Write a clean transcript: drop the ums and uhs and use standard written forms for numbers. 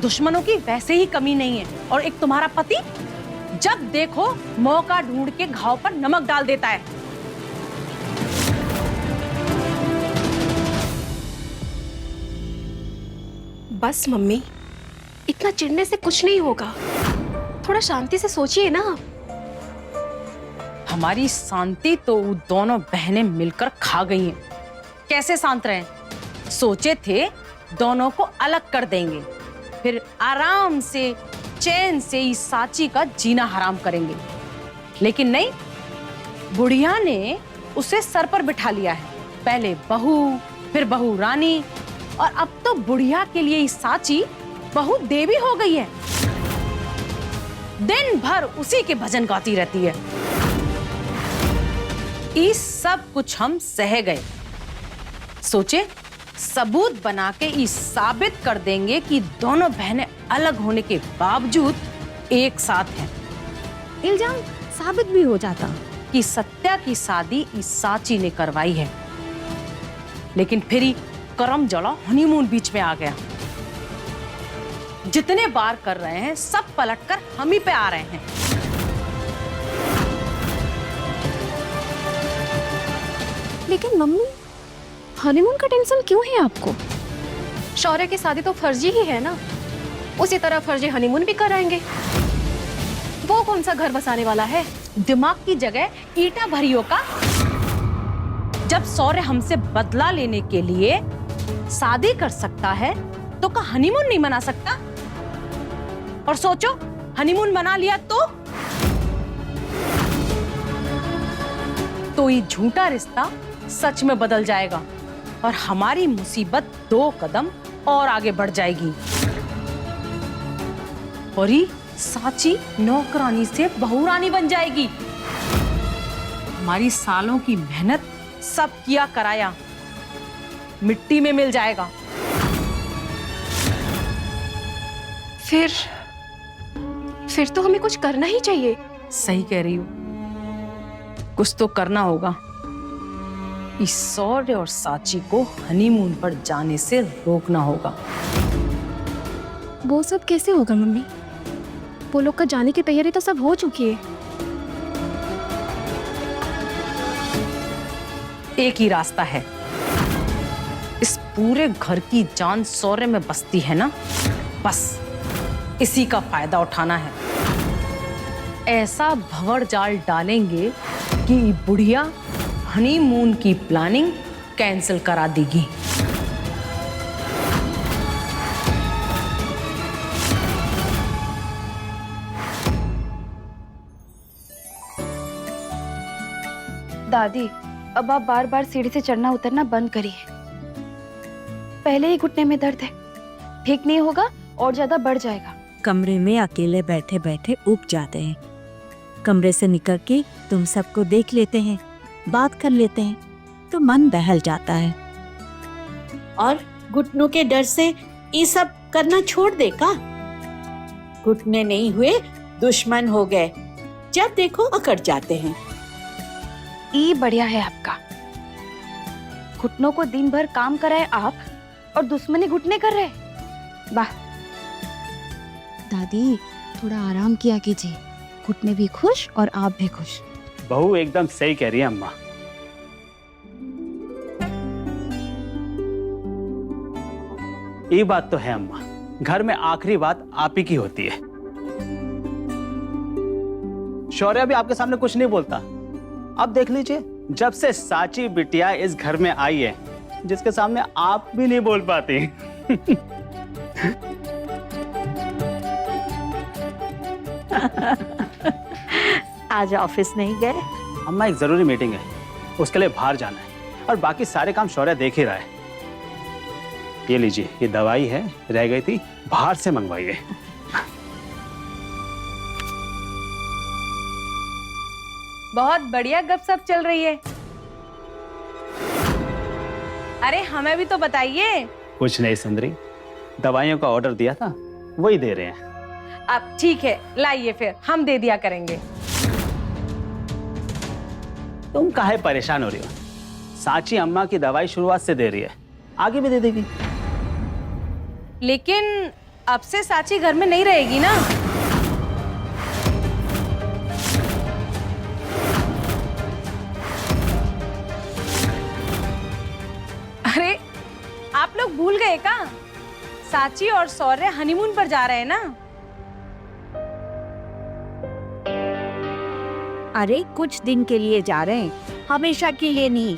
दुश्मनों की वैसे ही कमी नहीं है, और एक तुम्हारा पति जब देखो मौका ढूंढ के घाव पर नमक डाल देता है। बस मम्मी, इतना चिढ़ने से कुछ नहीं होगा, थोड़ा शांति से सोचिए ना। हमारी शांति तो वो दोनों बहनें मिलकर खा गई हैं। कैसे शांत रहें? सोचे थे दोनों को अलग कर देंगे, फिर आराम से चैन से इस साची का जीना हराम करेंगे, लेकिन नहीं, बुढ़िया ने उसे सर पर बिठा लिया है। पहले बहू, फिर बहू रानी, और अब तो बुढ़िया के लिए इस साची बहू देवी हो गई है। दिन भर उसी के भजन गाती रहती है। इस सब कुछ हम सह गए, सोचे सबूत बना के इस साबित कर देंगे कि दोनों बहनें अलग होने के बावजूद एक साथ हैं। इल्जाम साबित भी हो जाता कि सत्या की शादी इस साची ने करवाई है, लेकिन फिर ही करम जड़ा हनीमून बीच में आ गया। जितने बार कर रहे हैं सब पलटकर हम ही पे आ रहे हैं। लेकिन मम्मी, हनीमून का टेंशन क्यों है आपको? शौर्य की शादी तो फर्जी ही है ना, उसी तरह फर्जी हनीमून भी कराएंगे। वो कौन सा घर बसाने वाला है? दिमाग की जगह ईटा भरियों का। जब शौर्य हमसे बदला लेने के लिए शादी कर सकता है तो क्या हनीमून नहीं मना सकता? और सोचो, हनीमून मना लिया तो ये झूठा रिश्ता सच में बदल जाएगा और हमारी मुसीबत 2 कदम और आगे बढ़ जाएगी। और ये साची नौकरानी से बहुरानी बन जाएगी। हमारी सालों की मेहनत, सब किया कराया मिट्टी में मिल जाएगा। फिर तो हमें कुछ करना ही चाहिए। सही कह रही हो, कुछ तो करना होगा। इस शौर्य और साची को हनीमून पर जाने से रोकना होगा। वो सब कैसे होगा मम्मी? वो लोग का जाने की तैयारी तो सब हो चुकी है। एक ही रास्ता है। इस पूरे घर की जान शौर्य में बसती है ना, बस इसी का फायदा उठाना है। ऐसा भंवर जाल डालेंगे कि बुढ़िया हनीमून की प्लानिंग कैंसिल करा देगी। दादी, अब आप बार बार सीढ़ी से चढ़ना उतरना बंद करिए। पहले ही घुटने में दर्द है, ठीक नहीं होगा और ज्यादा बढ़ जाएगा। कमरे में अकेले बैठे बैठे ऊब जाते हैं। कमरे से निकल के तुम सबको देख लेते हैं, बात कर लेते हैं तो मन बहल जाता है। और घुटनों के डर से ये सब करना छोड़ दे का? घुटने नहीं हुए दुश्मन हो गए, जब देखो अकड़ जाते हैं। ये बढ़िया है आपका। घुटनों को दिन भर काम कराए आप और दुश्मनी घुटने कर रहे। वाह दादी, थोड़ा आराम किया कीजिए, घुटने भी खुश और आप भी खुश। बहू एकदम सही कह रही है अम्मा। ये बात तो है अम्मा, घर में आखिरी बात आप ही की होती है। शौर्य भी आपके सामने कुछ नहीं बोलता। अब देख लीजिए, जब से साची बिटिया इस घर में आई है, जिसके सामने आप भी नहीं बोल पाती। आज ऑफिस नहीं गए? अम्मा एक जरूरी मीटिंग है, उसके लिए बाहर जाना है और बाकी सारे काम शौर्य देख ही रहा है। ये लीजिए, ये दवाई है, रह गई थी, बाहर से मंगवाइए। बहुत बढ़िया गपशप चल रही है। अरे हमें भी तो बताइए। कुछ नहीं सुंदरी, दवाइयों का ऑर्डर दिया था, वही दे रहे हैं। अब ठीक है, लाइए, फिर हम दे दिया करेंगे। तुम काहे परेशान हो रही हो? साची अम्मा की दवाई शुरुआत से दे रही है, आगे भी दे देगी। लेकिन अब से साची घर में नहीं रहेगी ना? अरे आप लोग भूल गए क्या? साची और सौर्य हनीमून पर जा रहे हैं ना? अरे कुछ दिन के लिए जा रहे हैं, हमेशा के लिए नहीं।